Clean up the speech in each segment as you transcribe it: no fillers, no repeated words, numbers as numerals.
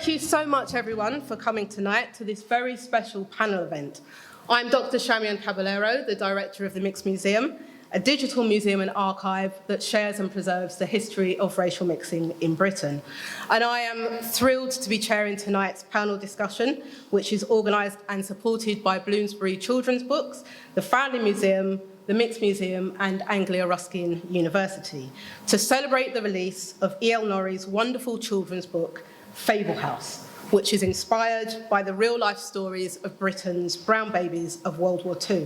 Thank you so much, everyone, for coming tonight to this very special panel event. I'm Dr. Shamian Caballero, the director of the Mixed Museum, a digital museum and archive that shares and preserves the history of racial mixing in Britain. And I am thrilled to be chairing tonight's panel discussion, which is organised and supported by Bloomsbury Children's Books, the Foundling Museum, the Mixed Museum and Anglia Ruskin University, to celebrate the release of E.L. Norry's wonderful children's book, Fablehouse, which is inspired by the real-life stories of Britain's Brown Babies of World War II.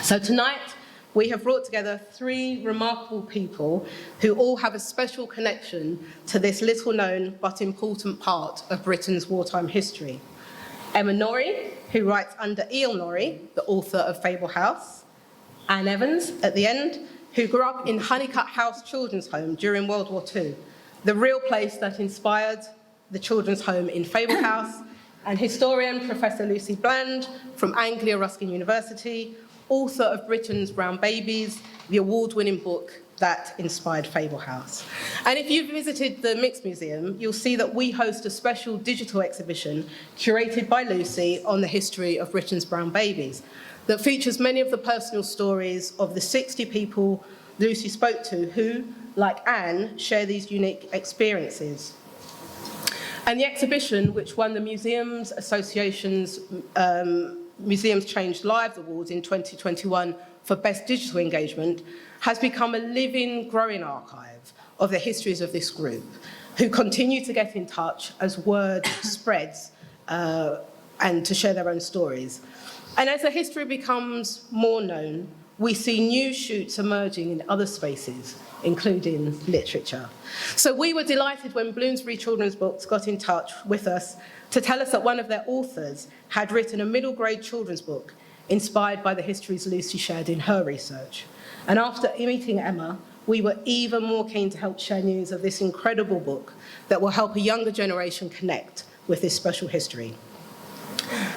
So tonight, we have brought together three remarkable people who all have a special connection to this little-known but important part of Britain's wartime history. Emma Norry, who writes under E.L. Norry, the author of Fablehouse. Anne Evans, at the end, who grew up in Honeycutt House Children's Home during World War II, the real place that inspired the children's home in Fablehouse, and historian Professor Lucy Bland from Anglia Ruskin University, author of Britain's Brown Babies, the award-winning book that inspired Fablehouse. And if you've visited the Mixed Museum, you'll see that we host a special digital exhibition curated by Lucy on the history of Britain's Brown Babies that features many of the personal stories of the 60 people Lucy spoke to who, like Anne, share these unique experiences. And the exhibition, which won the Museums Association's Museums Changed Lives Awards in 2021 for Best Digital Engagement, has become a living, growing archive of the histories of this group, who continue to get in touch as word spreads and to share their own stories. And as the history becomes more known, we see new shoots emerging in other spaces, including literature. So we were delighted when Bloomsbury Children's Books got in touch with us to tell us that one of their authors had written a middle grade children's book inspired by the histories Lucy shared in her research. And after meeting Emma, we were even more keen to help share news of this incredible book that will help a younger generation connect with this special history.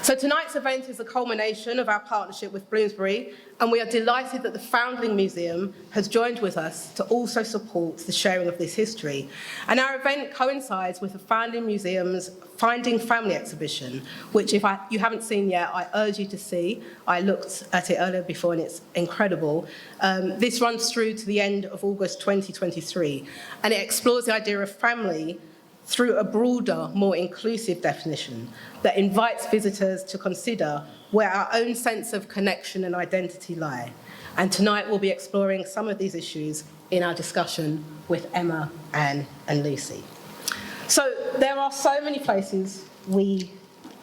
So tonight's event is a culmination of our partnership with Bloomsbury, and we are delighted that the Foundling Museum has joined with us to also support the sharing of this history. And our event coincides with the Foundling Museum's Finding Family exhibition, which if you haven't seen yet, I urge you to see. I looked at it earlier before and it's incredible. This runs through to the end of August 2023, and it explores the idea of family through a broader, more inclusive definition that invites visitors to consider where our own sense of connection and identity lie. And tonight we'll be exploring some of these issues in our discussion with Emma, Anne, and Lucy. So there are so many places we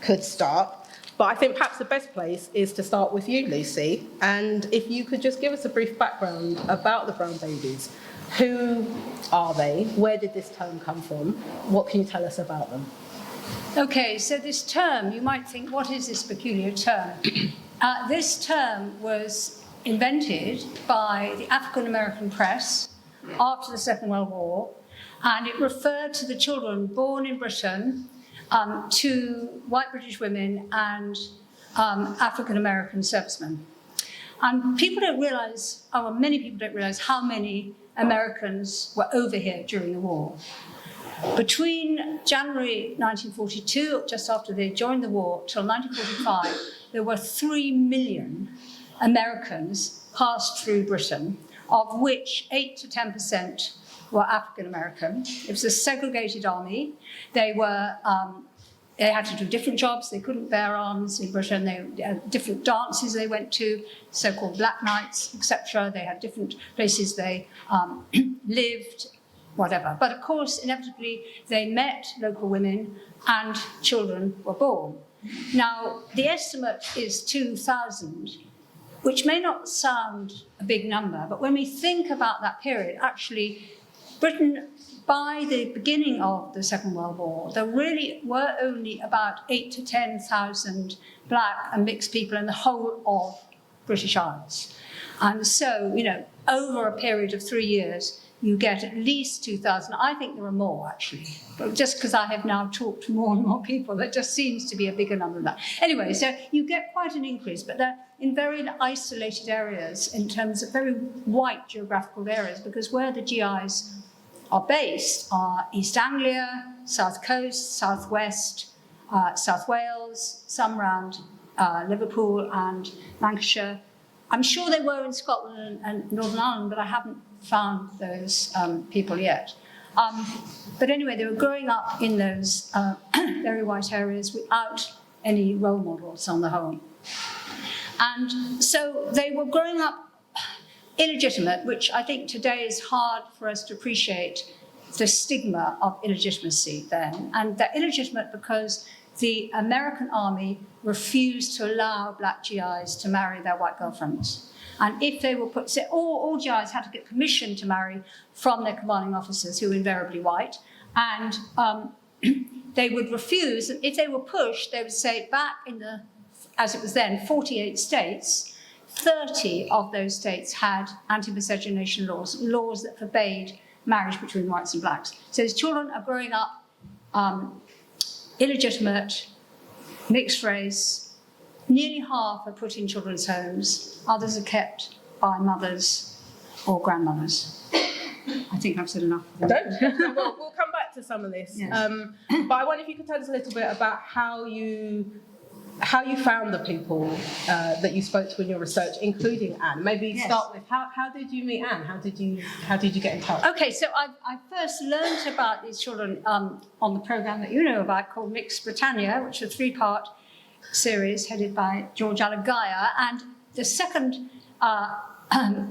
could start, but I think perhaps the best place is to start with you, Lucy, and if you could just give us a brief background about the Brown Babies. Who are they? Where did this term come from? What can you tell us about them? Okay, so this term, you might think, what is this peculiar term? This term was invented by the African American press after the Second World War, and it referred to the children born in Britain to white British women and African American servicemen. And people don't realise, or many people don't realise, how many Americans were over here during the war. Between January 1942, just after they joined the war, till 1945, there were 3 million Americans passed through Britain, of which 8 to 10% were African American. It was a segregated army. They had to do different jobs. They couldn't bear arms in Britain. They had different dances they went to, so-called black nights, etc. They had different places they lived, whatever. But of course, inevitably, they met local women and children were born. Now, the estimate is 2,000, which may not sound a big number, but when we think about that period, actually, Britain, by the beginning of the Second World War, there really were only about 8,000 to 10,000 black and mixed people in the whole of British Isles. And so, over a period of 3 years, you get at least 2,000. I think there are more, actually. But just because I have now talked to more and more people, that just seems to be a bigger number than that. Anyway, so you get quite an increase, but they're in very isolated areas in terms of very white geographical areas, because where the GIs are based are East Anglia, South Coast, South West, South Wales, some around Liverpool and Lancashire. I'm sure they were in Scotland and Northern Ireland, but I haven't found those people yet. But anyway, they were growing up in those very white areas without any role models on the whole. And so they were growing up illegitimate, which I think today is hard for us to appreciate the stigma of illegitimacy then. And they're illegitimate because the American army refused to allow black GIs to marry their white girlfriends. And if they were put, so all GIs had to get permission to marry from their commanding officers, who were invariably white, and they would refuse. And if they were pushed, they would say back in the, as it was then, 48 states, 30 of those states had anti-miscegenation laws, laws that forbade marriage between whites and blacks. So these children are growing up illegitimate, mixed race. Nearly half are put in children's homes. Others are kept by mothers or grandmothers. I think I've said enough. We'll come back to some of this. Yes. But I wonder if you could tell us a little bit about how you found the people that you spoke to in your research, including Anne. Maybe Yes. start with how did you meet Anne? How did you get in touch? Okay, so I first learned about these children on the programme that you know about called Mixed Britannia, which is a 3-part series headed by George Alagaya, and the second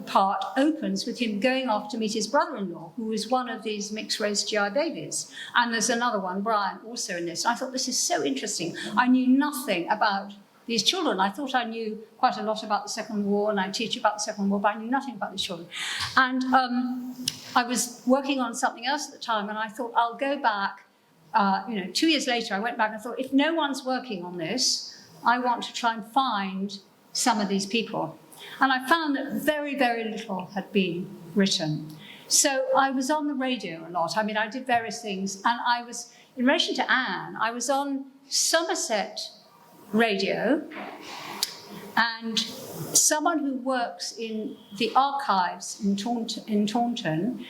part opens with him going off to meet his brother-in-law, who is one of these mixed-race GI babies. And there's another one, Brian, also in this. I thought, this is so interesting. I knew nothing about these children. I thought I knew quite a lot about the Second War, and I teach about the Second War, but I knew nothing about these children. And I was working on something else at the time, and I thought, I'll go back. 2 years later, I went back and thought, if no one's working on this, I want to try and find some of these people. And I found that very, very little had been written. So I was on the radio a lot. I mean, I did various things. And I was, in relation to Anne, I was on Somerset Radio. And someone who works in the archives in Taunton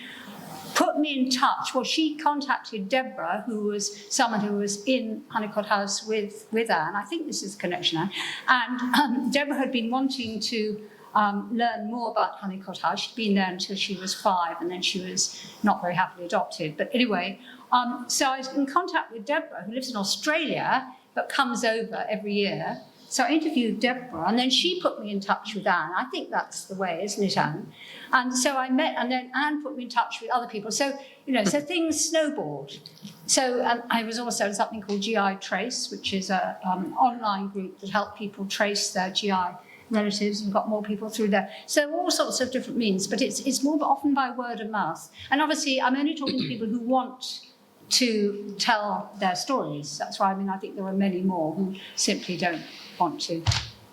put me in touch. Well, she contacted Deborah, who was someone who was in Honeycott House with Anne. I think this is a connection, Anne. And Deborah had been wanting to learn more about Honeycott House. She'd been there until she was 5, and then she was not very happily adopted. But anyway, so I was in contact with Deborah, who lives in Australia, but comes over every year. So I interviewed Deborah, and then she put me in touch with Anne. I think that's the way, isn't it, Anne? And so I met, and then Anne put me in touch with other people. So, so things snowballed. So I was also in something called GI Trace, which is an online group that helped people trace their GI relatives and got more people through there. So all sorts of different means, but it's more often by word of mouth. And obviously, I'm only talking to people who want to tell their stories. That's why, I think there are many more who simply don't want to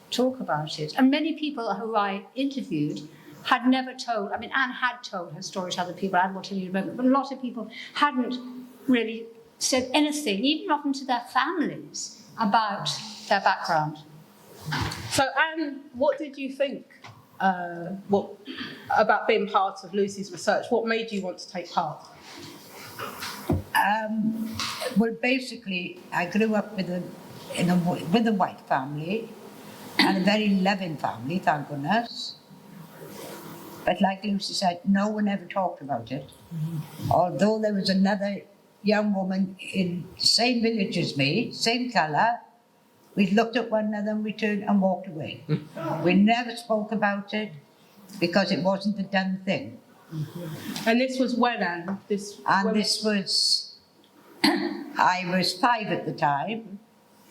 talk about it. And many people who I interviewed had never told, Anne had told her story to other people, Anne will tell you in a moment, but a lot of people hadn't really said anything, even often to their families, about their background. So Anne, what did you think about being part of Lucy's research? What made you want to take part? Well, basically, I grew up with a white family, and a very loving family, thank goodness. But like Lucy said, no one ever talked about it. Mm-hmm. Although there was another young woman in the same village as me, same colour, we looked at one another and we turned and walked away. Mm-hmm. We never spoke about it because it wasn't the done thing. Mm-hmm. And this was when, Anne? This was, I was 5 at the time,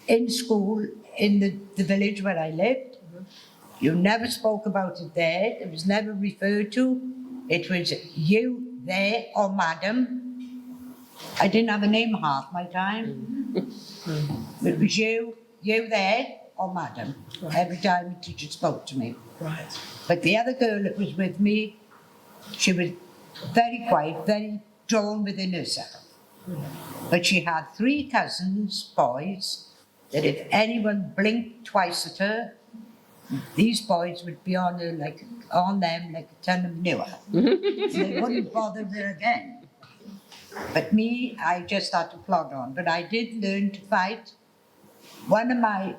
in school, in the village where I lived. Mm-hmm. You never spoke about it there. It was never referred to. It was you there or madam. I didn't have a name half my time. Mm-hmm. It was you there or madam, right, every time the teacher spoke to me. Right. But the other girl that was with me, she was very quiet, very drawn within herself. Mm-hmm. But she had 3 cousins, boys, that if anyone blinked twice at her, these boys would be on them like a ton of manure. They wouldn't bother her again. But me, I just had to plod on. But I did learn to fight. One of my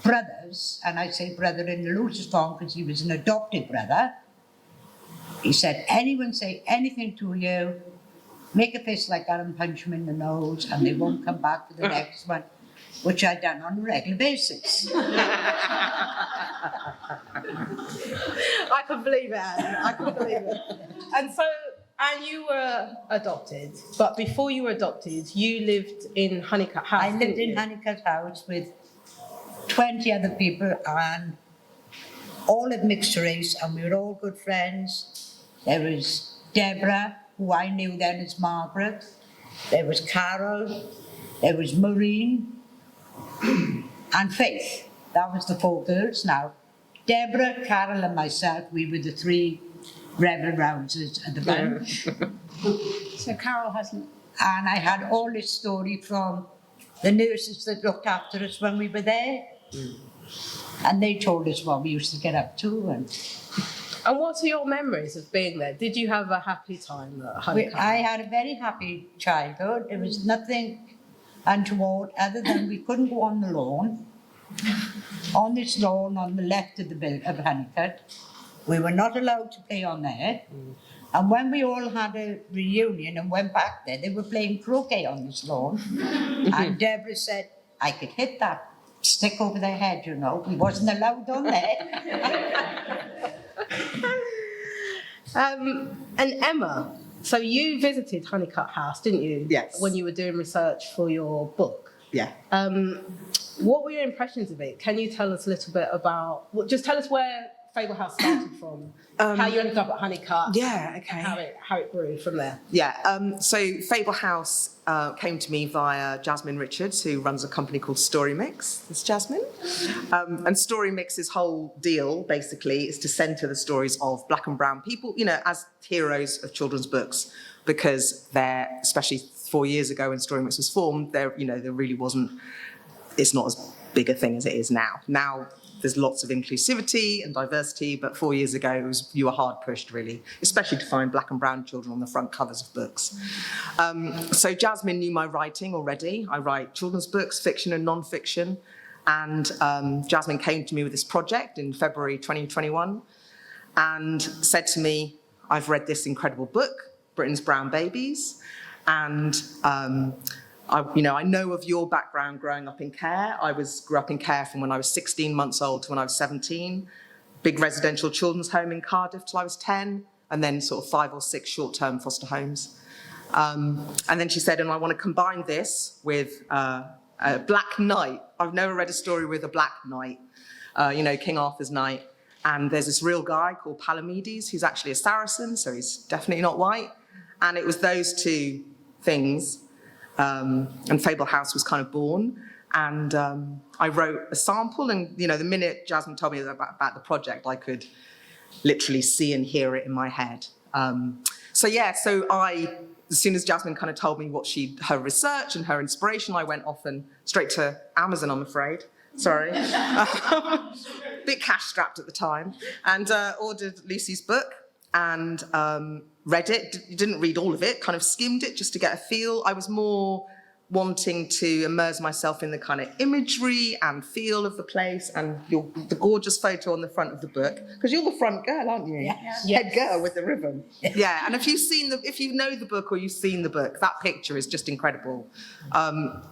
brothers, and I say brother in the loosest form because he was an adopted brother, he said, anyone say anything to you, make a fist like that and punch them in the nose and they won't come back for the next one, which I done on a regular basis. I can believe it, Anne. I can believe it. And you were adopted, but before you were adopted, you lived in Honeycutt House. I lived in Honeycutt House with 20 other people and all of mixed race, and we were all good friends. There was Deborah, who I knew then as Margaret. There was Carol. There was Maureen. And Faith. That was the 4 girls. Now, Deborah, Carol and myself, we were the 3 rebel rousers at the bunch. So Carol hasn't. And I had all this story from the nurses that looked after us when we were there. And they told us what we used to get up to. And what are your memories of being there? Did you have a happy time at Honeycutt? I had a very happy childhood. There was nothing untoward other than we couldn't go on the lawn. On this lawn on the left of of Honeycutt, we were not allowed to play on there. And when we all had a reunion and went back there, they were playing croquet on this lawn. And Deborah said, I could hit that stick over their head, you know. We wasn't allowed on there. And Emma, so you visited Honeycutt House, didn't you? Yes. When you were doing research for your book. Yeah. What were your impressions of it? Can you tell us a little bit about, well, just tell us where Fablehouse started from, how you ended up at Honeycutt. Yeah, okay. How it grew from there. Yeah, so Fablehouse came to me via Jasmine Richards, who runs a company called Story Mix. It's Jasmine. And Story Mix's whole deal, basically, is to centre the stories of black and brown people, you know, as heroes of children's books, because they're, especially 4 years ago when Story Mix was formed, there really wasn't, it's not as big a thing as it is now. Now, there's lots of inclusivity and diversity, but 4 years ago, you were hard pushed, really, especially to find black and brown children on the front covers of books. So Jasmine knew my writing already. I write children's books, fiction and non-fiction. And Jasmine came to me with this project in February 2021 and said to me, I've read this incredible book, Britain's Brown Babies, and I know of your background growing up in care. I grew up in care from when I was 16 months old to when I was 17. Big residential children's home in Cardiff till I was 10, and then sort of 5 or 6 short-term foster homes. And then she said, and I want to combine this with a black knight. I've never read a story with a black knight, King Arthur's knight. And there's this real guy called Palamedes, who's actually a Saracen, so he's definitely not white. And it was those 2 things. And Fablehouse was kind of born, and I wrote a sample, and the minute Jasmine told me about the project, I could literally see and hear it in my head. So as soon as Jasmine kind of told me her research and her inspiration, I went off and straight to Amazon, I'm afraid. Sorry. Bit cash strapped at the time, and ordered Lucy's book and read it. Didn't read all of it, kind of skimmed it just to get a feel. I was more wanting to immerse myself in the kind of imagery and feel of the place, and the gorgeous photo on the front of the book, because you're the front girl, aren't you? Yes. Head girl with the ribbon. Yeah, and if you know the book or you've seen the book, that picture is just incredible.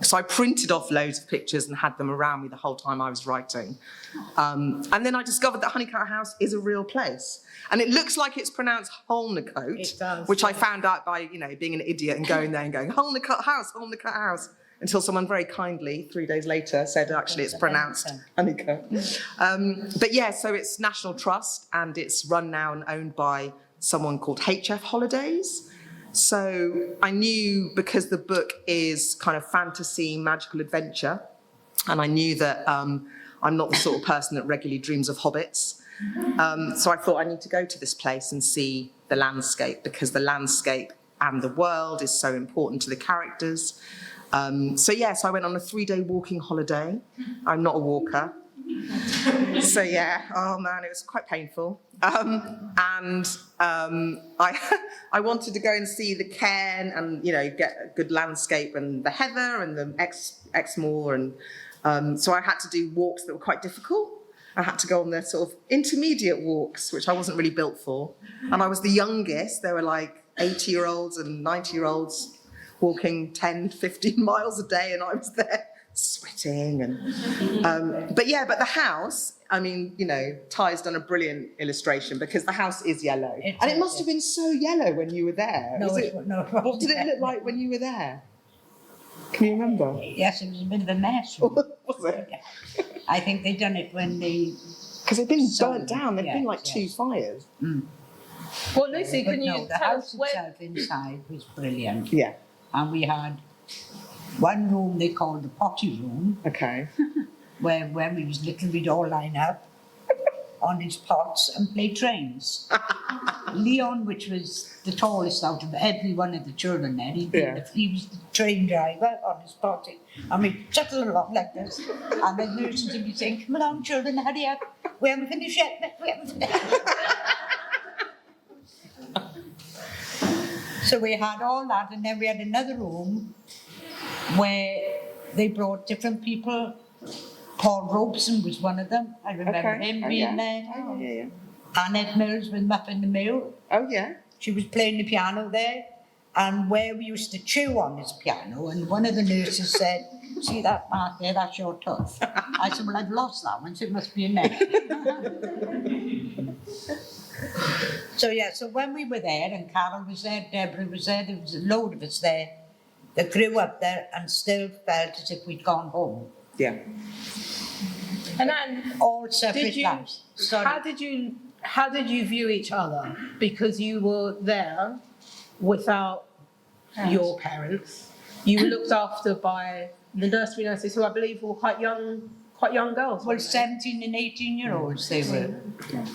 So I printed off loads of pictures and had them around me the whole time I was writing. And then I discovered that Honeycutt House is a real place. And it looks like it's pronounced Holnicote, It does, which I found out by, being an idiot and going there and going, Holnicote House, until someone very kindly, 3 days later, said, actually, it's pronounced Honeycote. So it's National Trust, and it's run now and owned by someone called HF Holidays. So I knew, because the book is kind of fantasy, magical adventure, and I knew that I'm not the sort of person that regularly dreams of hobbits. So I thought I need to go to this place and see the landscape, because the landscape and the world is so important to the characters. So I went on a 3-day walking holiday. I'm not a walker. So yeah, oh man, it was quite painful. I wanted to go and see the cairn and, you know, get a good landscape and the heather and the Exmoor, and so I had to do walks that were quite difficult. I had to go on the sort of intermediate walks, which I wasn't really built for. And I was the youngest. There were like 80-year-olds and 90-year-olds walking 10, 15 miles a day, and I was there sweating. And but the house, I mean, you know, Ty's done a brilliant illustration, because the house is yellow. And it must have been so yellow when you were there. No, what did it look like when you were there? Can you remember? Yes, it was a bit of a mess. Was it? I think they done it when they... Because they've been burnt down. There've been like 2 fires. Well, Lucy, But can you no, the tell house us where? itself inside was brilliant. Yeah. And we had one room they called the potty room, Okay. where when we was little we'd all line up on his pots and play trains. Leon, which was the tallest out of every one of the children there, he was the train driver on his potty. And we'd shuttle along like this. And the nurses would be saying, "Come along, children, hurry up. We haven't finished yet. We haven't finished." So we had all that, and then we had another room where they brought different people. Paul Robeson was one of them. I remember him being there. Oh, yeah. Annette Mills with Muffin the Mill. Oh, yeah. She was playing the piano there. And where we used to chew on this piano, and one of the nurses said, "See that mark there, that's your tooth." I said, "Well, I've lost that one, so it must be a neck." So when we were there, and Carol was there, Deborah was there was a load of us there that grew up there and still felt as if we'd gone home. Yeah. And then, All separate lives. Sorry. how did you view each other? Because you were there without your parents. You were looked after by the nursery nurses, who I believe were quite young girls. Well, 17 and 18-year-olds they were.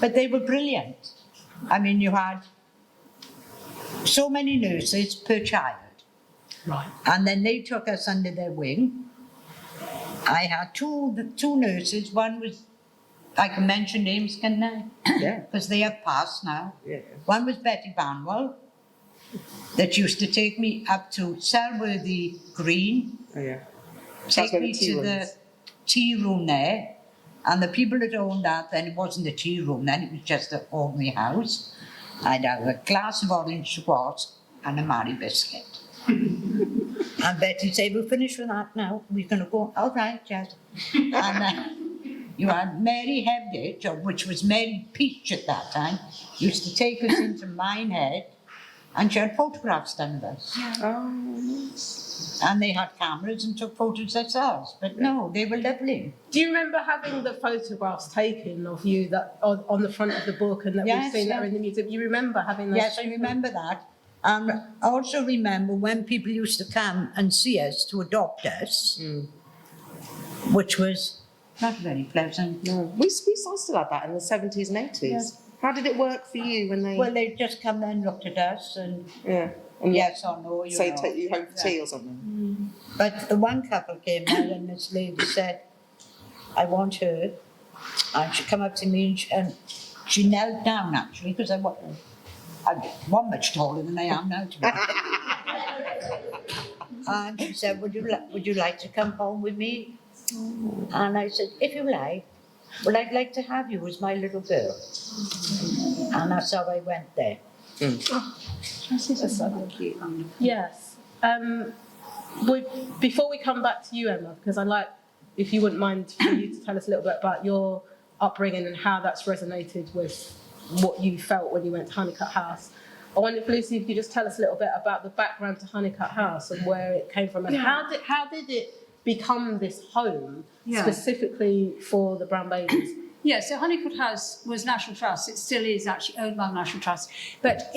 But they were brilliant. I mean, you had so many nurses per child. Right. And then they took us under their wing. I had two nurses. One was, I can mention names, can I? Yeah. Because they have passed now. Yeah. One was Betty Banwell, that used to take me up to Selworthy Green, Oh, yeah. take where the me tea to room the is. tea room there. And the people that owned that, then it wasn't a tea room then, it was just an ordinary house. I'd have a glass of orange squash and a Mary biscuit. And Betty said, "We're finished with that now. We're going to go." "All right, yes." And you had Mary Hebditch, which was Mary Peach at that time, used to take us into Minehead, and she had photographs done of us. Oh, nice. And they had cameras and took photos themselves. But no, they were lovely. Do you remember having the photographs taken of you that on the front of the book and that Yes, we've seen that are in the museum? You remember having those? Yes, I remember that. And I also remember when people used to come and see us to adopt us, which was not very pleasant. No. We still had that in the 70s and 80s. Yeah. How did it work for you when they... Well, they'd just come and looked at us and yeah. And yes or no, you say know. take you home for tea or something? But the one couple came there and this lady said, "I want her." And she come up to me and she knelt down actually, because I wasn't much taller than I am now, to be honest. And she said, would you like to come home with me?" And I said, "If you like. Well, I'd like to have you as my little girl." And that's how I went there. That's so cute. Yes. Before we come back to you, Emma, because I'd like, if you wouldn't mind, for you to tell us a little bit about your upbringing and how that's resonated with what you felt when you went to Honeycutt House. I wonder if Lucy, if you could just tell us a little bit about the background to Honeycutt House and where it came from, and how did it become this home specifically for the Brown Babies? Yeah, so Honeycutt House was National Trust. It still is actually owned by the National Trust. But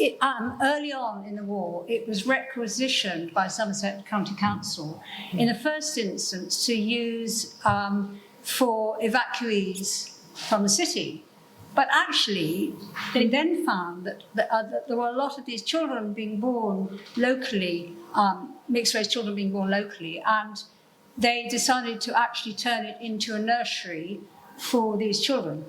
early on in the war, it was requisitioned by Somerset County Council in the first instance to use for evacuees from the city. But actually, they then found that there were a lot of these children being born locally, mixed-race children being born locally, and they decided to actually turn it into a nursery for these children.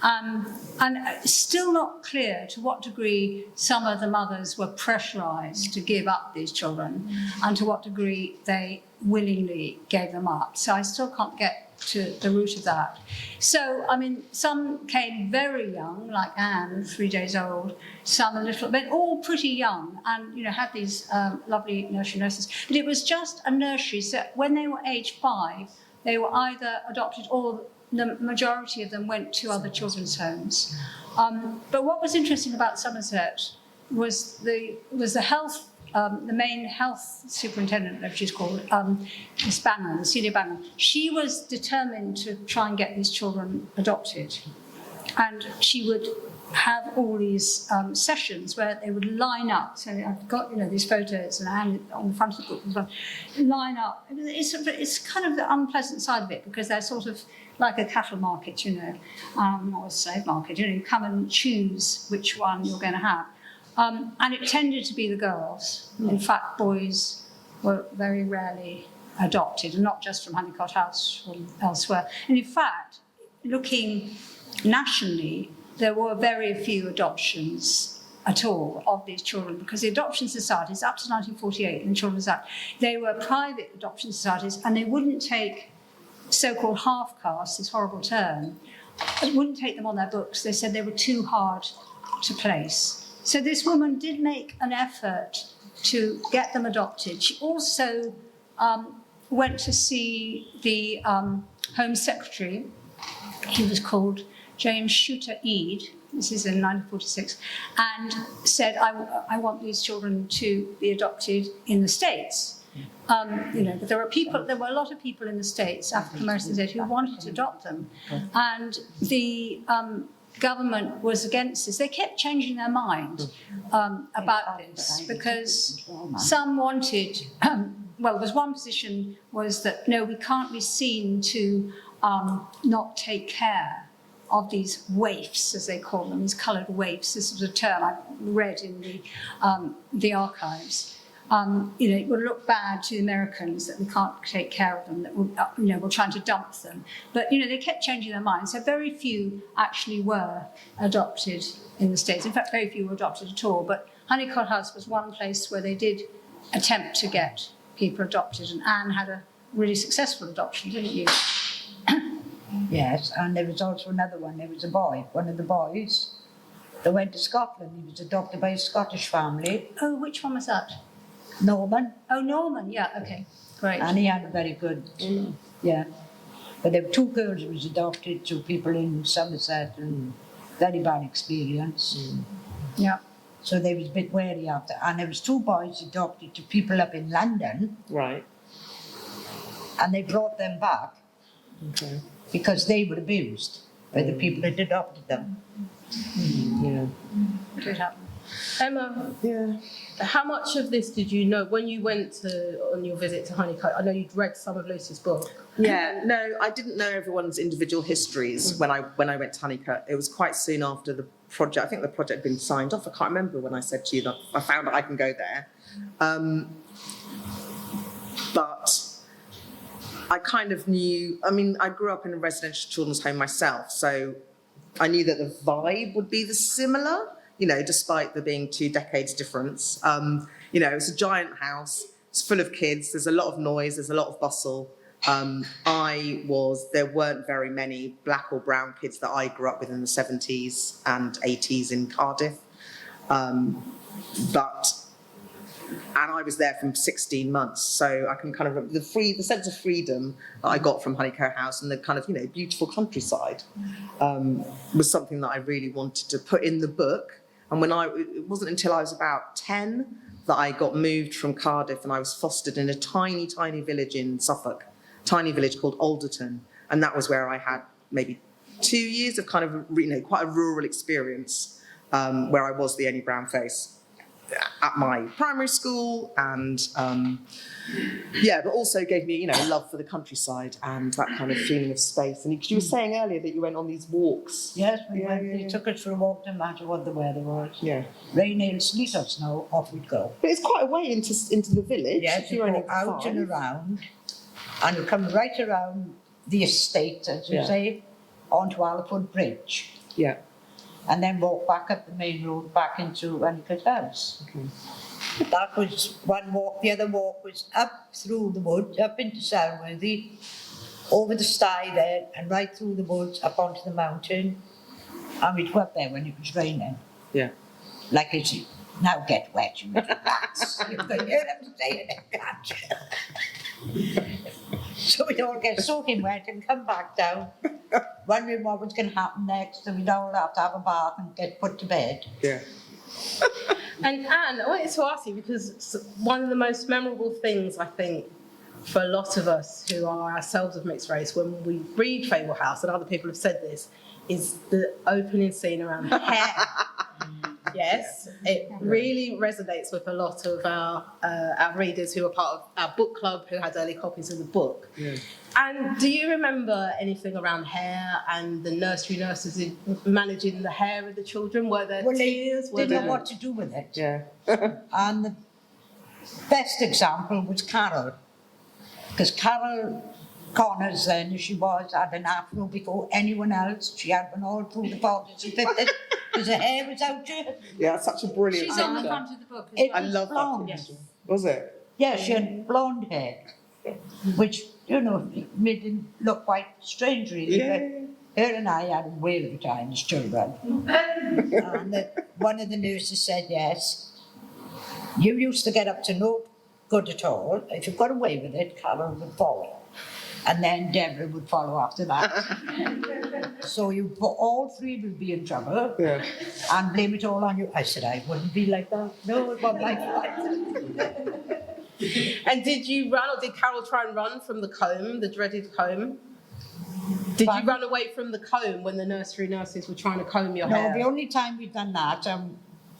And it's still not clear to what degree some of the mothers were pressurised to give up these children and to what degree they willingly gave them up. So I still can't get to the root of that. So, I mean, some came very young, like Anne, 3 days old, some a little bit, all pretty young, and, you know, had these lovely nursery nurses. But it was just a nursery, so when they were age 5, they were either adopted or the majority of them went to other children's homes. But what was interesting about Somerset was the health, the main health superintendent, as she's called, Miss Bannon, Celia Bannon. She was determined to try and get these children adopted. And she would have all these sessions where they would line up. So I've got, you know, these photos and on the front of the book as well. Line up. It's kind of the unpleasant side of it because they're sort of like a cattle market, you know, or a slave market. You know, you come and choose which one you're going to have. And it tended to be the girls. In fact, boys were very rarely adopted, and not just from Honeycott House, from elsewhere. And in fact, looking nationally, there were very few adoptions at all of these children, because the adoption societies, up to 1948 in the Children's Act, they were private adoption societies, and they wouldn't take so-called half-castes, this horrible term, wouldn't take them on their books. They said they were too hard to place. So this woman did make an effort to get them adopted. She also went to see the Home Secretary. He was called James Shooter Eade. This is in 1946, and said, I want these children to be adopted in the States. You know, but there were a lot of people in the States, African Americans, who wanted to adopt them. And the government was against this. They kept changing their mind about this, because some wanted, well, there was one position was that, no, we can't be seen to not take care of these waifs, as they call them, these coloured waifs. This was a term I read in the archives. You know, it would look bad to the Americans that we can't take care of them, that we're trying to dump them. But, you know, they kept changing their minds. So very few actually were adopted in the States. In fact, very few were adopted at all. But Honeycott House was one place where they did attempt to get people adopted. And Anne had a really successful adoption, didn't you? Yes, and there was also another one. There was a boy, one of the boys, that went to Scotland. He was adopted by a Scottish family. Oh, which one was that? Norman. Oh, Norman, yeah, okay, great. And he had a very good, yeah. But there were 2 girls who was adopted to people in Somerset, and very bad experience. Yeah. So they was a bit wary after. And there was 2 boys adopted to people up in London. Right. And they brought them back. Okay. Because they were abused by the people that adopted them. Yeah. It did happen. Emma, Yeah. how much of this did you know when you went on your visit to Honeycott? I know you'd read some of Lucy's book. Yeah, no, I didn't know everyone's individual histories when I went to Honeycott. It was quite soon after the project. I think the project had been signed off. I can't remember when I said to you that I found out I can go there. But I kind of knew, I mean, I grew up in a residential children's home myself, so I knew that the vibe would be similar, you know, despite there being 2 decades difference. You know, it's a giant house, it's full of kids, there's a lot of noise, there's a lot of bustle. There weren't very many black or brown kids that I grew up with in the 70s and 80s in Cardiff. And I was there for 16 months, so I can kind of the sense of freedom that I got from Honeycott House and the kind of, you know, beautiful countryside was something that I really wanted to put in the book. And it wasn't until I was about 10 that I got moved from Cardiff, and I was fostered in a tiny, tiny village in Suffolk, tiny village called Alderton, and that was where I had maybe 2 years of kind of, you know, quite a rural experience where I was the only brown face at my primary school, and but also gave me, you know, a love for the countryside and that kind of feeling of space. And you were saying earlier that you went on these walks. Yes, they took us for a walk no matter what the weather was. Yeah. Rain, hail, sleet or snow, off we'd go. But it's quite a way into the village. Yes, you go out and around, and you come right around the estate, as you say, onto Alford Bridge Yeah. and then walk back up the main road back into Runnicott House. Okay. That was one walk. The other walk was up through the woods, up into Selworthy, over the stye there, and right through the woods, up onto the mountain. And we'd go up there when it was raining. Yeah. Like it's now get wet, you little rats. You can hear them saying it, can't you? So we'd all get soaking wet and come back down, wondering what was going to happen next, and we'd all have to have a bath and get put to bed. Yeah. And Anne, I wanted to ask you, because one of the most memorable things, I think, for a lot of us who are ourselves of mixed race, when we read Fablehouse, and other people have said this, is the opening scene around hair. Yes, it really resonates with a lot of our readers who are part of our book club, who had early copies of the book. Yeah. And do you remember anything around hair and the nursery nurses managing the hair of the children? Were there tears? They didn't know what to do with it. Yeah. And the best example was Carol, because Carol Connors then, as she was, had an afro before anyone else. She had one all through the 40s and 50s, because her hair was out here. Yeah, that's such a brilliant She's on the picture. front of the book as It well. I was love blonde. that picture. Was it? Yeah, she had blonde hair, which, you know, made it look quite strange, really. Yeah. But her and I had a whale of a time as children. And one of the nurses said, yes, you used to get up to no good at all. If you got away with it, Carol would follow. And then Deborah would follow after that. So all three would be in trouble. Yeah. And blame it all on you. I said, I wouldn't be like that. No, it wasn't like that. And did you run, or did Carol try and run from the comb, the dreaded comb? Did you run away from the comb when the nursery nurses were trying to comb your hair? No, the only time we'd done that,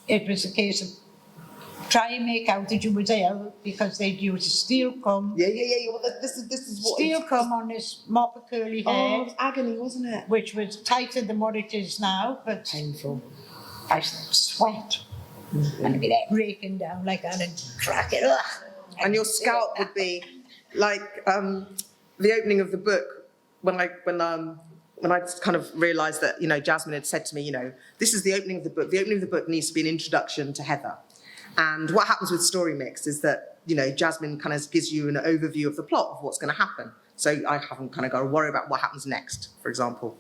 it was a case of try and make out that you was ill, because they'd use a steel comb. Yeah. Well, this is what. Steel comb on this mop of curly Oh, hair, it was agony, wasn't it? which was tighter than what it is now, but Painful. I sweat. And I'd be there raking down like that and crack it. Ugh. And your scalp would be like the opening of the book when I kind of realised that, you know, Jasmine had said to me, you know, this is the opening of the book. The opening of the book needs to be an introduction to Heather. And what happens with Story Mix is that, you know, Jasmine kind of gives you an overview of the plot of what's going to happen. So I haven't kind of got to worry about what happens next, for example.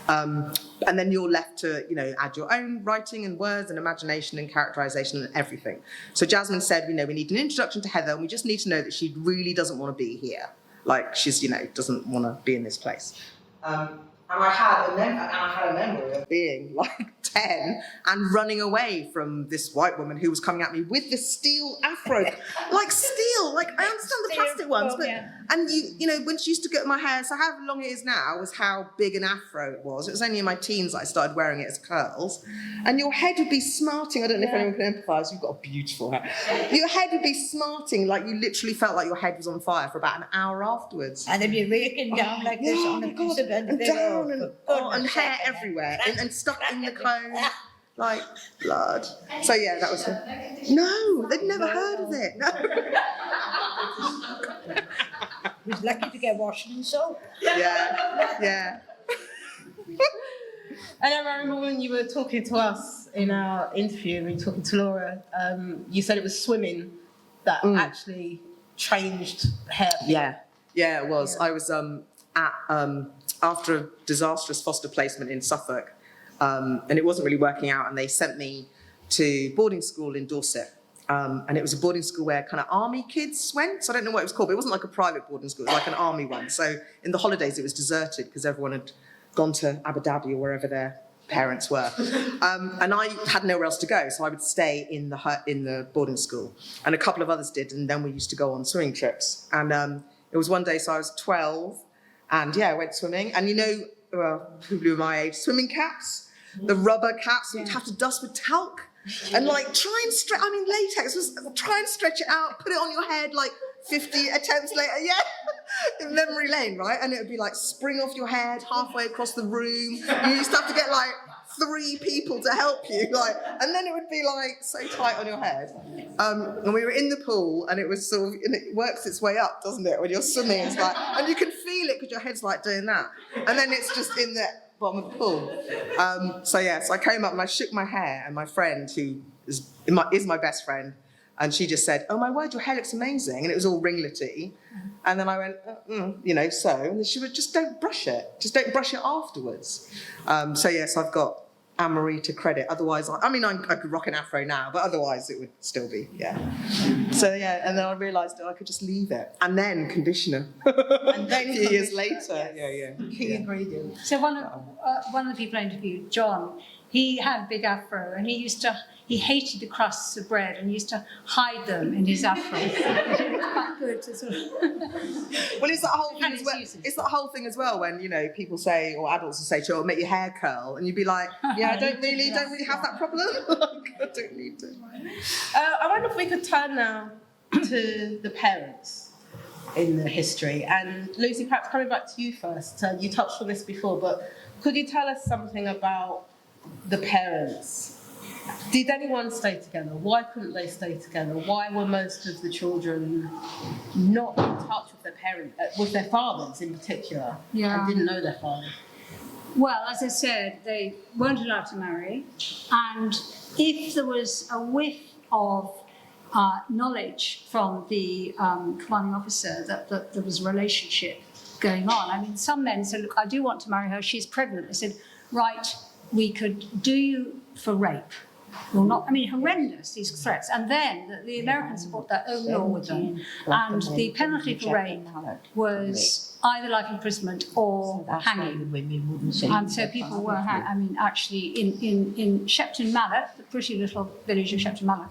And then you're left to, you know, add your own writing and words and imagination and characterisation and everything. So Jasmine said, you know, we need an introduction to Heather, and we just need to know that she really doesn't want to be here. Like, she's, you know, doesn't want to be in this place. And I had a memory of being like 10 and running away from this white woman who was coming at me with this steel afro, like steel, like I understand the plastic ones, but and you know, when she used to get my hair, so how long it is now was how big an afro it was. It was only in my teens that I started wearing it as curls, and your head would be smarting. I don't know if anyone can empathise. You've got a beautiful hair. Your head would be smarting, like you literally felt like your head was on fire for about an hour afterwards. And they'd be raking down like this on a piece of and down and hair everywhere and stuck in the comb like blood. So yeah, that was it. No, they'd never heard of it. No. He was lucky to get washing soap. Yeah. And I remember when you were talking to us in our interview, when you were talking to Laura, you said it was swimming that actually changed hair. Yeah, it was. I was after a disastrous foster placement in Suffolk, and it wasn't really working out, and they sent me to boarding school in Dorset. And it was a boarding school where kind of army kids went. So I don't know what it was called, but it wasn't like a private boarding school, it was like an army one. So in the holidays it was deserted because everyone had gone to Abu Dhabi or wherever their parents were. And I had nowhere else to go, so I would stay in the boarding school. And a couple of others did, and then we used to go on swimming trips. And it was one day, so I was 12, and yeah, I went swimming. And you know, well, people who are my age, swimming caps, the rubber caps, you'd have to dust with talc. And like try and stretch, I mean latex was, try and stretch it out, put it on your head like 50 attempts later, in memory lane, right? And it would be like spring off your head halfway across the room. You used to have to get like 3 people to help you, like, and then it would be like so tight on your head. And we were in the pool, and it was sort of, and it works its way up, doesn't it? When you're swimming, it's like, and you can feel it because your head's like doing that, and then it's just in there. bottom of the pool. So I came up and I shook my hair, and my friend, who is my best friend, and she just said, "Oh my word, your hair looks amazing," and it was all ringlety. And then I went, and then she would just don't brush it afterwards. I've got Anne-Marie to credit. Otherwise, I could rock an afro now, but otherwise it would still be, and then I realised that I could just leave it. And then conditioner. And then a few years conditioner, later, Key ingredient. So one of the people I interviewed, John, he had a big afro, and he hated the crusts of bread and used to hide them in his afro. It was quite good to sort of... Well, it's that whole thing Had as its well. uses. It's that whole thing as well when, people say, or adults will say to you, "Oh, make your hair curl," and you'd be like, "Yeah, I don't really have that problem." I don't need to. I wonder if we could turn now to the parents in the history. And Lucy, perhaps coming back to you first. You touched on this before, but could you tell us something about the parents? Did anyone stay together? Why couldn't they stay together? Why were most of the children not in touch with their parents, with their fathers in particular, and didn't know their fathers? Well, as I said, they weren't allowed to marry, and if there was a whiff of knowledge from the commanding officer that there was a relationship going on, some men said, "Look, I do want to marry her, she's pregnant." They said, "Right, we could do you for rape." Well, horrendous, these threats. And then the Americans brought their own law with them, and the penalty for rape was either life imprisonment or hanging. And so people were actually in Shepton Mallet, the pretty little village of Shepton Mallet,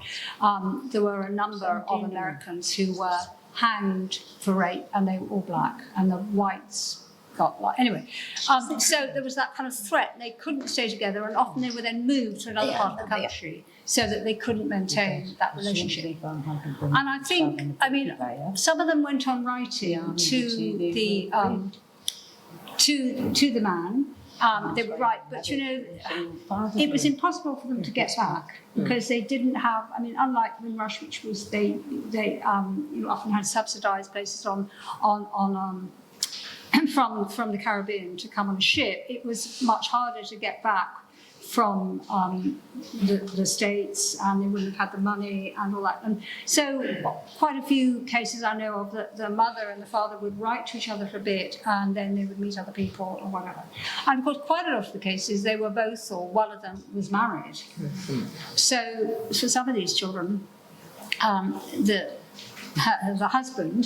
there were a number of Americans who were hanged for rape, and they were all black, and the whites got like anyway. So there was that kind of threat. They couldn't stay together, and often they were then moved to another part of the country so that they couldn't maintain that relationship. And I think, some of them went on writing to the man. They would write, but it was impossible for them to get back because they didn't have. Unlike Windrush, which was they often had subsidised places from the Caribbean to come on a ship. It was much harder to get back from the States, and they wouldn't have had the money and all that. And so quite a few cases I know of that the mother and the father would write to each other for a bit, and then they would meet other people or whatever. And of course, quite a lot of the cases, they were both or one of them was married. So for some of these children, the husband,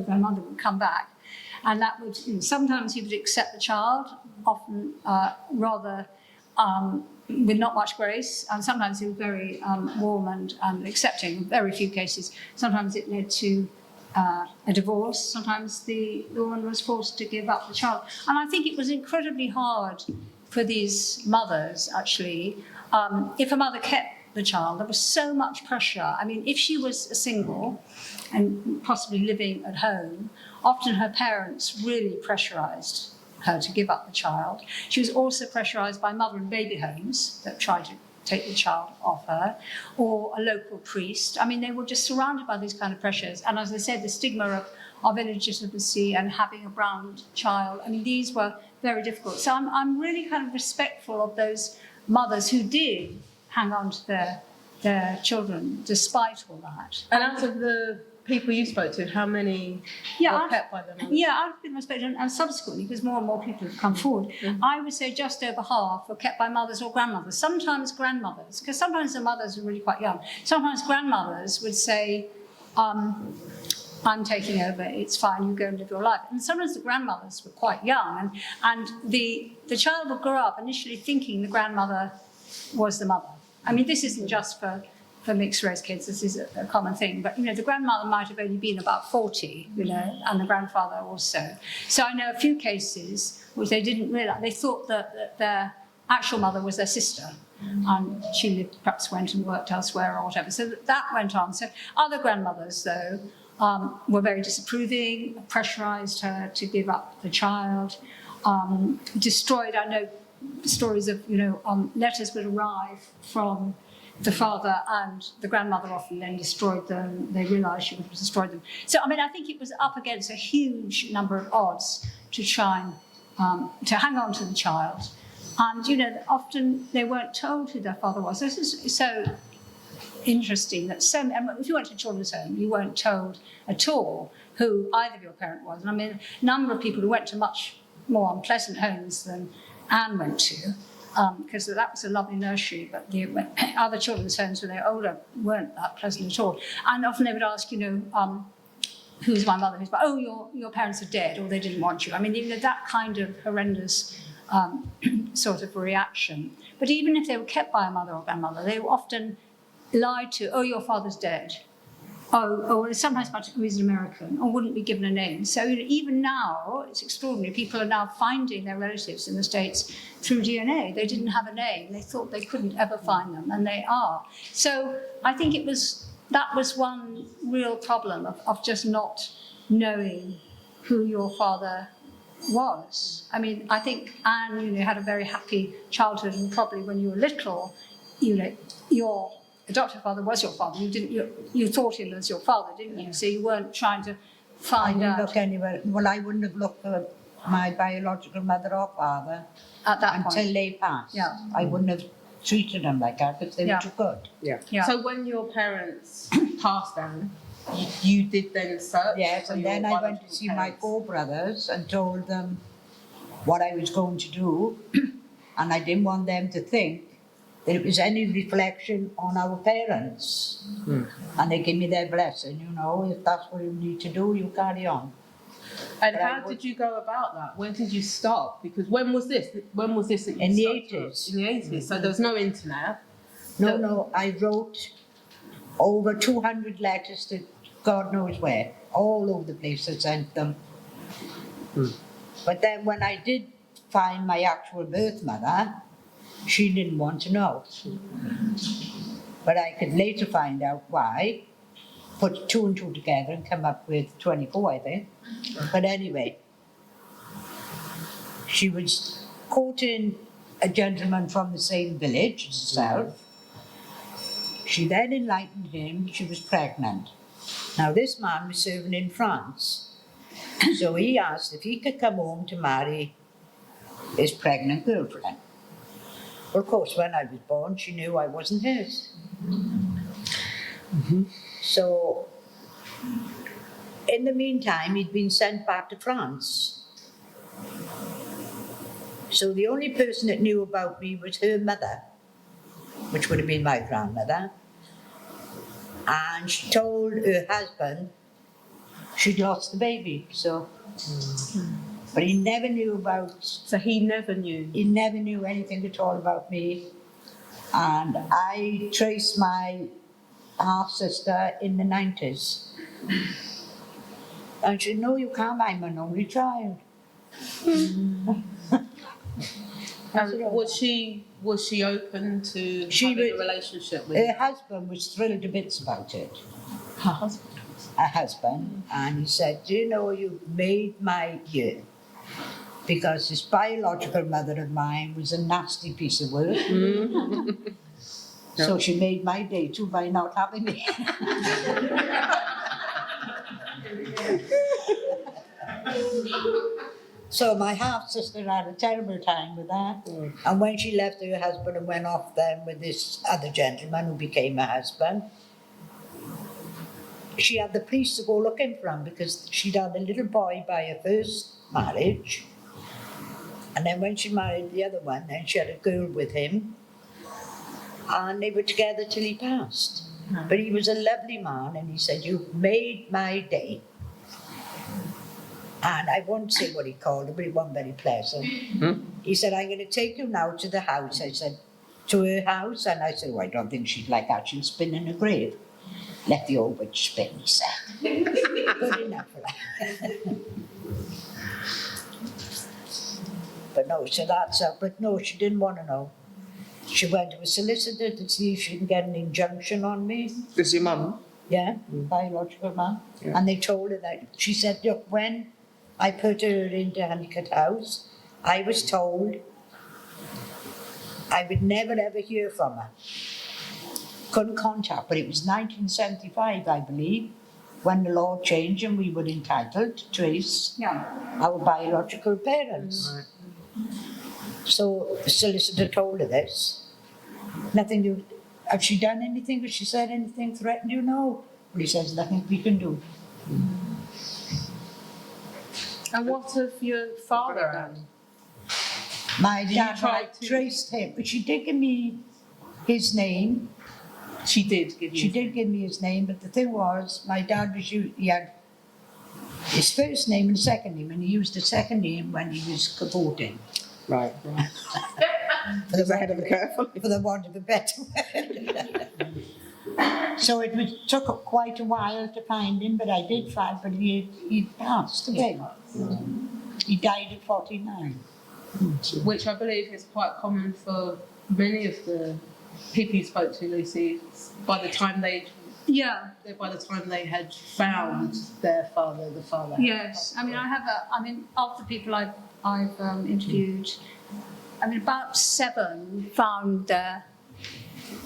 their mother would come back, and that would, sometimes he would accept the child, often rather with not much grace, and sometimes he was very warm and accepting. In very few cases, sometimes it led to a divorce. Sometimes the woman was forced to give up the child. And I think it was incredibly hard for these mothers, actually. If a mother kept the child, there was so much pressure. If she was a single and possibly living at home, often her parents really pressurised her to give up the child. She was also pressurised by mother and baby homes that tried to take the child off her, or a local priest. They were just surrounded by these kind of pressures. And as I said, the stigma of illegitimacy and having a brown child, these were very difficult. So I'm really kind of respectful of those mothers who did hang on to their children despite all that. And out of the people you spoke to, how many were kept by them? I've been respected, and subsequently, because more and more people have come forward, I would say just over half were kept by mothers or grandmothers, sometimes grandmothers, because sometimes the mothers were really quite young. Sometimes grandmothers would say, I'm taking over, it's fine, you go and live your life. And sometimes the grandmothers were quite young, and the child would grow up initially thinking the grandmother was the mother. This isn't just for mixed race kids, this is a common thing, but the grandmother might have only been about 40, and the grandfather also. So I know a few cases which they didn't realise, they thought that their actual mother was their sister, and she perhaps went and worked elsewhere or whatever. So that went on. So other grandmothers, though, were very disapproving, pressurised her to give up the child, destroyed. I know stories of, letters would arrive from the father, and the grandmother often then destroyed them. They realised she would have destroyed them. So, I think it was up against a huge number of odds to try and to hang on to the child. And, you know, often they weren't told who their father was. This is so interesting that if you went to a children's home, you weren't told at all who either of your parent was. And I mean, a number of people who went to much more unpleasant homes than Anne went to, because that was a lovely nursery, but the other children's homes when they were older weren't that pleasant at all. And often they would ask, you know, who's my mother? Who's my, oh, your parents are dead, or they didn't want you. I mean, you know, that kind of horrendous sort of reaction. But even if they were kept by a mother or grandmother, they were often lied to, oh, your father's dead. Or sometimes much, oh, he's an American, or wouldn't be given a name. So you know, even now, it's extraordinary. People are now finding their relatives in the States through DNA. They didn't have a name. They thought they couldn't ever find them, and they are. So I think that was one real problem of just not knowing who your father was. I mean, I think Anne, you know, had a very happy childhood, and probably when you were little, you know, your adoptive father was your father. You thought him as your father, didn't you? So you weren't trying to find I out. didn't look anywhere. Well, I wouldn't have looked for my biological mother or father At that until point. they passed. Yeah. I wouldn't have treated them like that because they Yeah. were too good. Yeah. So when your parents passed down, you did then search? Yes, for and your then I went to biological see my parents? 4 brothers and told them what I was going to do, and I didn't want them to think that it was any reflection on our parents. And they gave me their blessing, you know, if that's what you need to do, you carry on. And But I how would- did you go about that? Where did you start? Because when was this? When was this that you In the started? 80s. In the 80s. So there was no internet. No, I wrote over 200 letters to God knows where, all over the place. I sent them. But then when I did find my actual birth mother, she didn't want to know. But I could later find out why, put 2 and 2 together and come up with 24, I think. But anyway, she was courting a gentleman from the same village as herself. She then enlightened him she was pregnant. Now this man was serving in France, so he asked if he could come home to marry his pregnant girlfriend. Well, of course, when I was born, she knew I wasn't his. So, in the meantime, he'd been sent back to France. So the only person that knew about me was her mother, which would have been my grandmother. And she told her husband she'd lost the baby, so. But he never knew about. So he never knew. He never knew anything at all about me. And I traced my half-sister in the 90s. And she said, no, you can't, I'm an only child. And was she open to She having a was- relationship with Her husband was thrilled to bits about it. her husband? Her husband, and he said, do you know, you made my year. Because this biological mother of mine was a nasty piece of work. So she made my day too by not having me. So my half-sister had a terrible time with that. And when she left her husband and went off then with this other gentleman who became her husband, she had the police to go looking for him because she'd had a little boy by her first marriage. And then when she married the other one, then she had a girl with him. And they were together till he passed. But he was a lovely man, and he said, you've made my day. And I won't say what he called it, but it wasn't very pleasant. He said, I'm going to take you now to the house. I said, to her house? And I said, oh, I don't think she'd like that. She'll spin in her grave. Let the old witch spin, he said. Good enough for that. But no, so that's up. But no, she didn't want to know. She went to a solicitor to see if she can get an injunction on me. This is your mum? Yeah, biological mum. Yeah. And they told her that. She said, look, when I put her into Handicap House, I was told I would never ever hear from her. Couldn't contact, but it was 1975, I believe, when the law changed and we were entitled to trace our biological parents. So the solicitor told her this. Nothing to, has she done anything? Has she said anything, threatened you? No. But he says, nothing we can do. And what of your father, Anne? My Did you dad, try I to- traced him, but she did give me his name. She did give you. She did give me his name, but the thing was, my dad was, he had his first name and second name, and he used the second name when he was cavorting. Right. For the ahead of the curve. For the want of a better word. So it took quite a while to find him, but I did find, but he passed away. He died at 49. Which I believe is quite common for many of the people you spoke to, Lucy. By the time they had found their father, the father. Yes, I mean, of the people I've interviewed, about 7 found their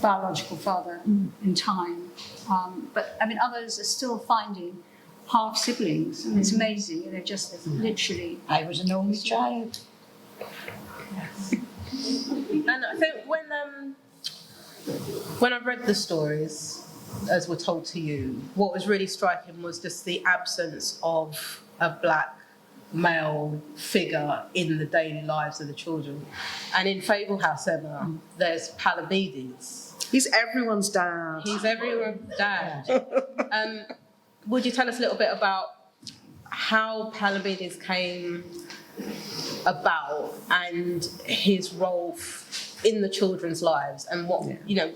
biological father in time. But others are still finding half siblings, and it's amazing. They're just literally. I was an only child. And I think when I read the stories, as were told to you, what was really striking was just the absence of a black male figure in the daily lives of the children. And in Fablehouse, Emma, there's Palamedes. He's everyone's dad. He's everyone's dad. Would you tell us a little bit about how Palamedes came about and his role in the children's lives, and what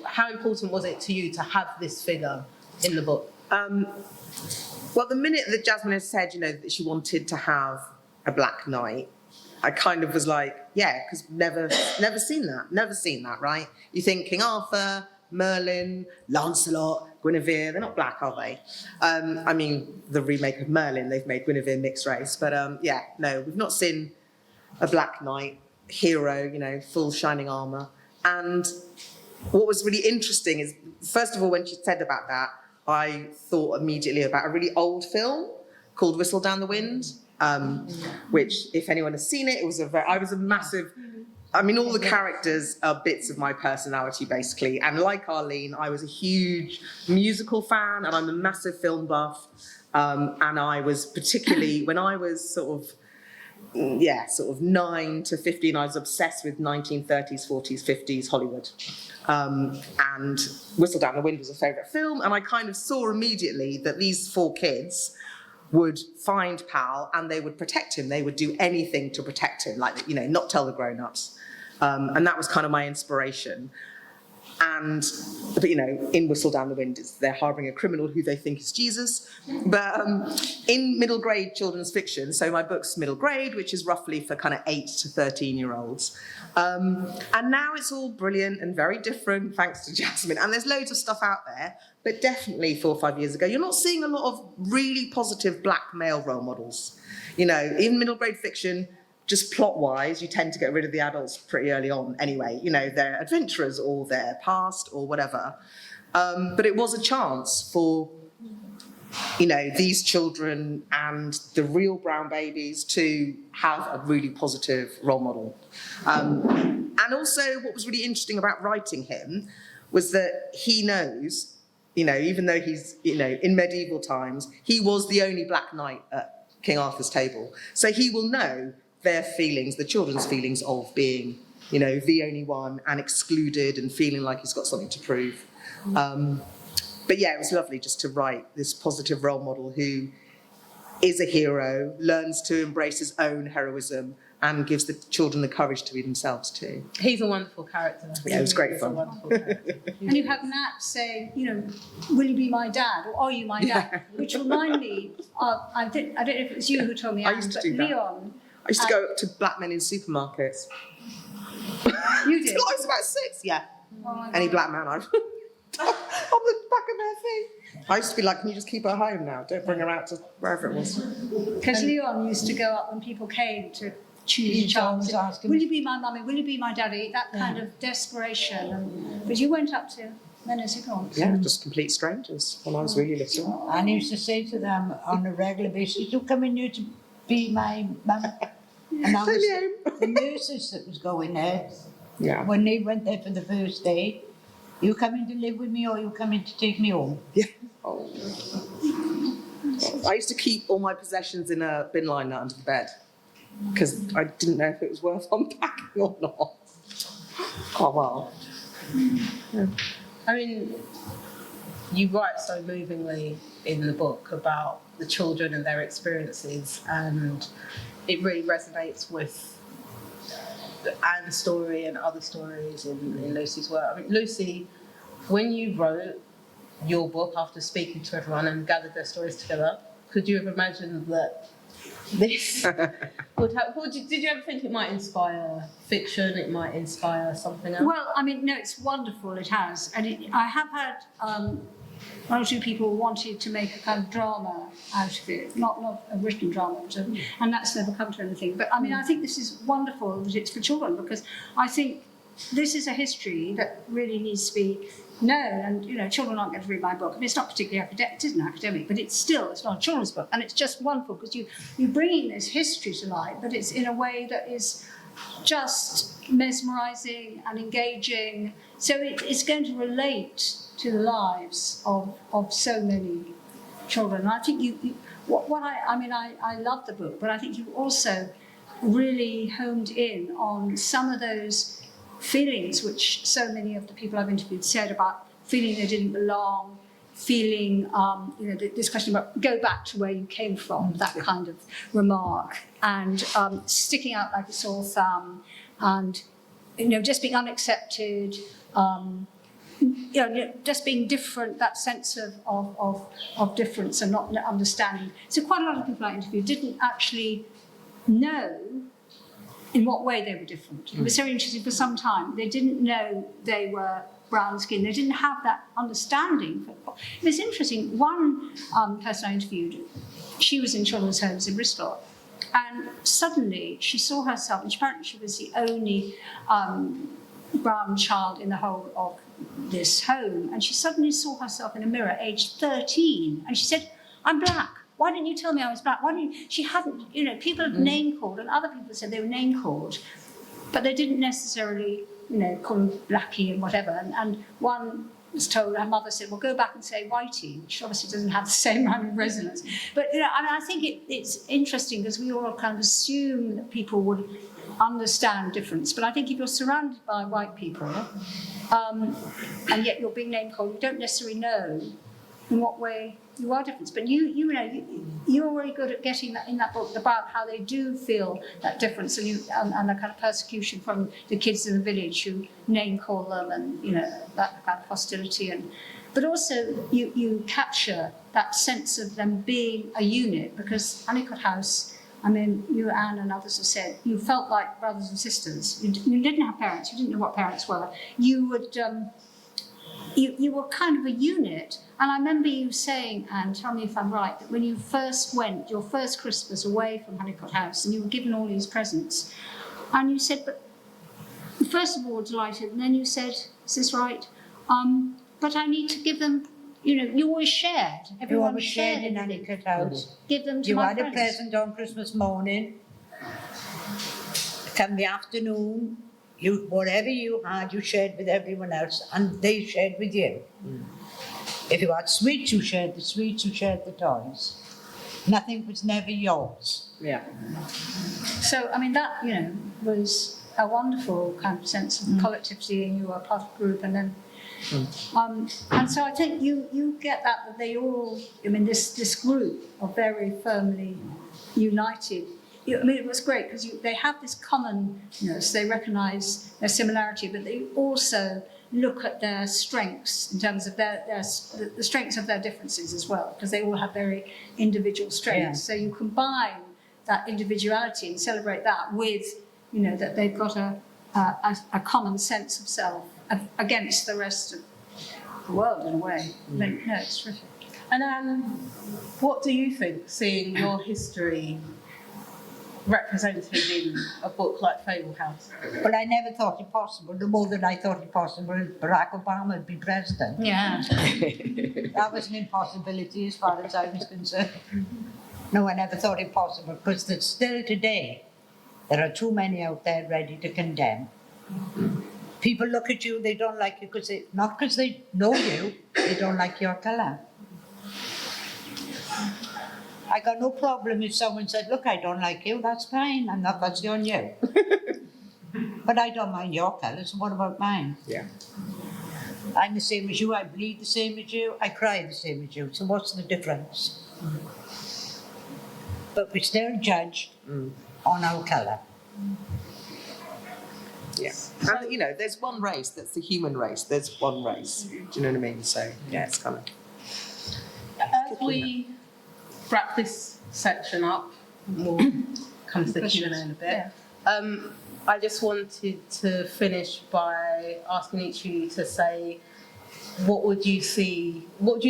how important was it to you to have this figure in the book? Well, the minute that Jasmine had said, that she wanted to have a black knight, I kind of was like, yeah, because never seen that, right? You think King Arthur, Merlin, Lancelot, Guinevere, they're not black, are they? The remake of Merlin, they've made Guinevere mixed race, but no, we've not seen a black knight hero, full shining armour. And what was really interesting is, first of all, when she said about that, I thought immediately about a really old film called Whistle Down the Wind, which, if anyone has seen it, I was a massive, all the characters are bits of my personality, basically. And like Arlene, I was a huge musical fan, and I'm a massive film buff. And I was particularly, when I was sort of 9 to 15, I was obsessed with 1930s, 40s, 50s Hollywood. And Whistle Down the Wind was a favourite film, and I kind of saw immediately that these 4 kids would find Pal and they would protect him. They would do anything to protect him, like, not tell the grown-ups. And that was kind of my inspiration. But in Whistle Down the Wind, they're harbouring a criminal who they think is Jesus. But in middle grade children's fiction, so my book's middle grade, which is roughly for kind of 8 to 13-year-olds. And now it's all brilliant and very different, thanks to Jasmine. And there's loads of stuff out there, but definitely 4 or 5 years ago, you're not seeing a lot of really positive black male role models. In middle grade fiction, just plot-wise, you tend to get rid of the adults pretty early on anyway. They're adventurers or they're past or whatever. But it was a chance for, these children and the real Brown Babies to have a really positive role model. And also what was really interesting about writing him was that he knows, even though he's, in medieval times, he was the only black knight at King Arthur's table. So he will know their feelings, the children's feelings of being, the only one and excluded and feeling like he's got something to prove. But yeah, it was lovely just to write this positive role model who is a hero, learns to embrace his own heroism, and gives the children the courage to be themselves too. He's a wonderful character. Yeah, it was great fun. A wonderful character. And you have Nat saying, will you be my dad, or are you my dad? Which remind me of, I don't know if it was you who told me, I Anne, used to but do that. Leon. I used to go up to black men in supermarkets. You did? Till I was about 6, yeah. Oh my Any God. black man, I've on the back of their thing. I used to be like, can you just keep her home now? Don't bring her out to wherever it was. Because Leon used to go up when people came to choose a child. always ask him. Will you be my mummy? Will you be my daddy? That kind of desperation. But you went up to men as you want. Yeah, just complete strangers when I was really little. And I used to say to them on a regular basis, you come in here to be my mum. And that was the nurses that was going there. Yeah. When they went there for the first day, you coming to live with me or you coming to take me home? Yeah. Oh. I used to keep all my possessions in a bin liner under the bed because I didn't know if it was worth unpacking or not. Oh, well. Yeah. I mean, you write so movingly in the book about the children and their experiences, and it really resonates with Anne's story and other stories in Lucy's work. I mean, Lucy, when you wrote your book after speaking to everyone and gathered their stories together, could you have imagined that this would have, did you ever think it might inspire fiction, it might inspire something else? Well, I mean, no, it's wonderful, it has. And I have had one or two people wanted to make a kind of drama out of it, not a written drama, and that's never come to anything. But I mean, I think this is wonderful that it's for children, because I think this is a history that really needs to be known. And, you know, children aren't going to read my book. I mean, it's not particularly academic, it isn't academic, but it's not a children's book. And it's just wonderful because you're bringing this history to light, but it's in a way that is just mesmerising and engaging. So it's going to relate to the lives of so many children. And I think I love the book, but I think you also really honed in on some of those feelings which so many of the people I've interviewed said about feeling they didn't belong, feeling, this question about go back to where you came from, that kind of remark, and sticking out like a sore thumb, and, just being unaccepted, just being different, that sense of difference and not understanding. So quite a lot of people I interviewed didn't actually know in what way they were different. It was so interesting for some time. They didn't know they were brown skin. They didn't have that understanding. It was interesting. One person I interviewed, she was in children's homes in Bristol, and suddenly she saw herself, and apparently she was the only brown child in the whole of this home, and she suddenly saw herself in a mirror, aged 13, and she said, "I'm black. Why didn't you tell me I was black? Why didn't you?" She hadn't, people had name called, and other people said they were name called, but they didn't necessarily, call them Blackie and whatever. And one was told, her mother said, "Well, go back and say Whitey," which obviously doesn't have the same kind of resonance. But, I think it's interesting because we all kind of assume that people would understand difference. But I think if you're surrounded by white people, and yet you're being name called, you don't necessarily know in what way you are different. But you're very good at getting that in that book about how they do feel that difference, and the kind of persecution from the kids in the village who name call them, and that kind of hostility, but also you capture that sense of them being a unit, because Honeycott House, I mean, you, Anne, and others have said, you felt like brothers and sisters. You didn't have parents. You didn't know what parents were. You would, you were kind of a unit. And I remember you saying, Anne, tell me if I'm right, that when you first went, your first Christmas away from Honeycott House, and you were given all these presents, and you said, but first of all, delighted, and then you said, is this right? But I need to give them. You always shared. Everyone always shared in Honeycott House. Give them to you my had friends. A present on Christmas morning. Come the afternoon, whatever you had, you shared with everyone else, and they shared with you. If you had sweets, you shared the sweets, you shared the toys. Nothing was never yours. Yeah. So, I mean, that, was a wonderful kind of sense of collectivity, and you were part of a group, and then and so I think you get that they all, this group are very firmly united. It was great because they have this common, so they recognise their similarity, but they also look at their strengths in terms of the strengths of their differences as well, because they all have very individual strengths. So you combine that individuality and celebrate that with, that they've got a common sense of self against the rest of the world in a way. No, it's terrific. And what do you think, seeing your history represented in a book like Fablehouse? Well, I never thought it possible. The more that I thought it possible, Barack Obama would be president. Yeah. That was an impossibility as far as I was concerned. No, I never thought it possible, because still today, There are too many out there ready to condemn. People look at you, they don't like you not because they know you, they don't like your colour. I got no problem if someone said, look, I don't like you, that's fine, that's on you. But I don't mind your colour, so what about mine? Yeah. I'm the same as you, I bleed the same as you, I cry the same as you, so what's the difference? But we're still judged on our colour. Yeah. And, you know, there's one race, that's the human race. There's one race. Do you know what I mean? So, yeah, it's kind of... As we wrap this section up, we'll come to the Q&A in a bit. Yeah. I just wanted to finish by asking each of you to say, what would you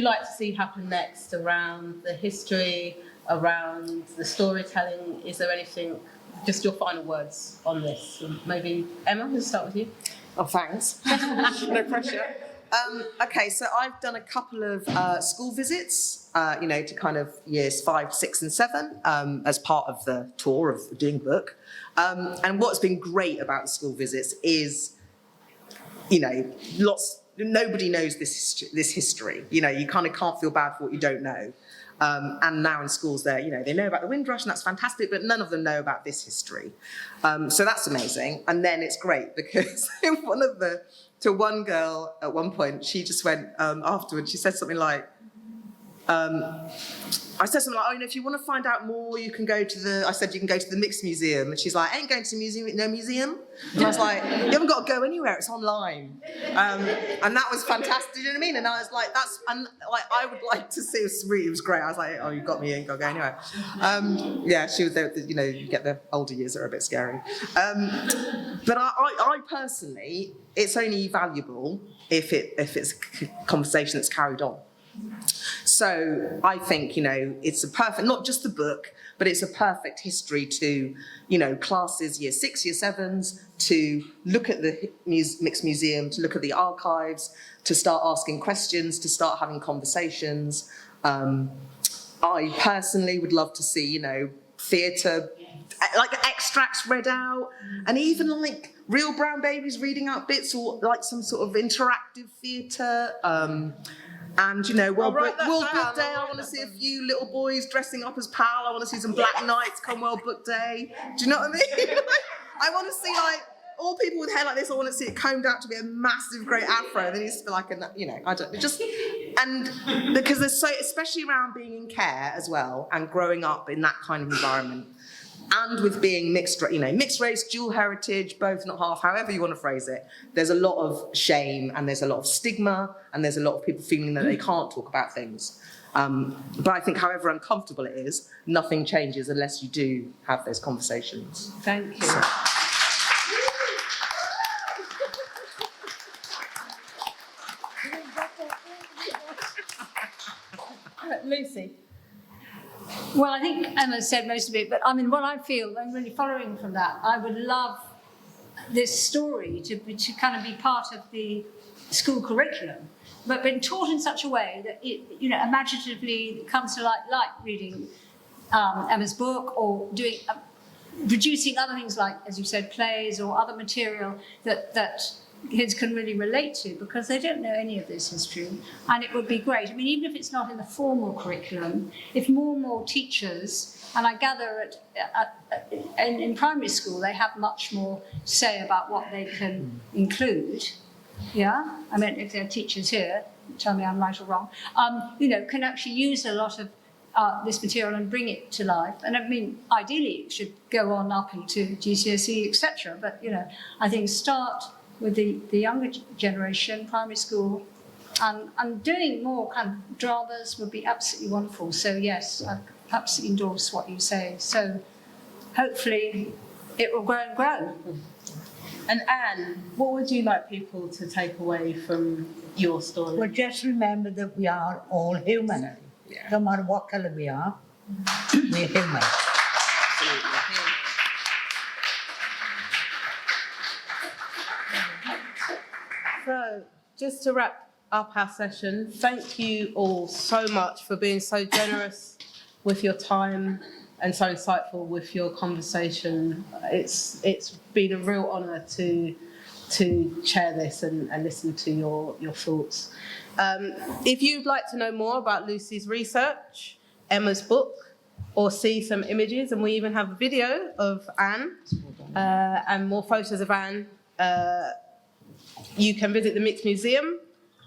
like to see happen next around the history, around the storytelling? Is there anything, just your final words on this? Maybe Emma, we'll start with you. Oh, thanks. No pressure. Okay, so I've done a couple of school visits, you know, to kind of years 5, 6 and 7 as part of the tour of doing book. And what's been great about the school visits is, you know, nobody knows this history. You know, you kind of can't feel bad for what you don't know. And now in schools, they know about the Windrush, and that's fantastic, but none of them know about this history. So that's amazing. And then it's great because to one girl at one point, she just went afterwards, she said something like, I said something like, oh, you know, if you want to find out more, you can go to the Mixed Museum. And she's like, I ain't going to the museum, no museum. And I was like, you haven't got to go anywhere, it's online. And that was fantastic, you know what I mean? And I was like, I would like to see, it was great. I was like, oh, you got me, you ain't got to go anywhere. Yeah, she was there, you know, you get the older years that are a bit scary. But I personally, it's only valuable if it's a conversation that's carried on. So I think, you know, it's a perfect, not just the book, but it's a perfect history to, you know, classes, year 6, year 7s, to look at the Mixed Museum, to look at the archives, to start asking questions, to start having conversations. I personally would love to see, you know, theatre, like extracts read out, and even like real brown babies reading out bits, or like some sort of interactive theatre. And, you know, World Book Day, I want to see a few little boys dressing up as Pal. I want to see some Black Knights come World Book Day. Do you know what I mean? I want to see, like, all people with hair like this. I want to see it combed out to be a massive, great afro. There needs to be like a, you know, and because there's so, especially around being in care as well and growing up in that kind of environment. And with being mixed race, dual heritage, both, not half, however you want to phrase it, there's a lot of shame and there's a lot of stigma and there's a lot of people feeling that they can't talk about things. But I think however uncomfortable it is, nothing changes unless you do have those conversations. Thank you. So. Lucy. Well, I think Emma said most of it, but I mean, what I feel, I'm really following from that, I would love this story to kind of be part of the school curriculum, but been taught in such a way that it, you know, imaginatively comes to light, like reading Emma's book, or doing, producing other things like, as you said, plays or other material that kids can really relate to, because they don't know any of this history, and it would be great. I mean, even if it's not in the formal curriculum, if more and more teachers, and I gather in primary school, they have much more say about what they can include. Yeah, I mean, if there are teachers here, tell me I'm right or wrong. You know, can actually use a lot of this material and bring it to life. And I mean, ideally, it should go on up into GCSE, etc. But you know, I think start with the younger generation, primary school, and doing more kind of dramas would be absolutely wonderful. So yes, I absolutely endorse what you say. So hopefully it will grow and grow. And Anne, what would you like people to take away from your story? Well, just remember that we are all human. Yeah. No matter what colour we are, we're human. So, just to wrap up our session, thank you all so much for being so generous with your time and so insightful with your conversation. It's been a real honour to chair this and listen to your thoughts. If you'd like to know more about Lucy's research, Emma's book, or see some images, and we even have a video of Anne and more photos of Anne, you can visit the Mixed Museum,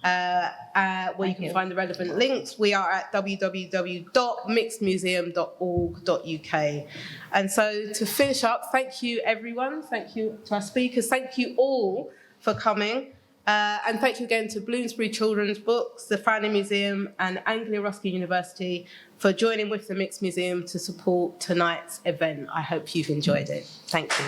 where you can find the relevant links. We are at www.mixedmuseum.org.uk. And so to finish up, thank you everyone, thank you to our speakers, thank you all for coming, and thank you again to Bloomsbury Children's Books, the Foundling Museum and Anglia Ruskin University for joining with the Mixed Museum to support tonight's event. I hope you've enjoyed it. Thank you.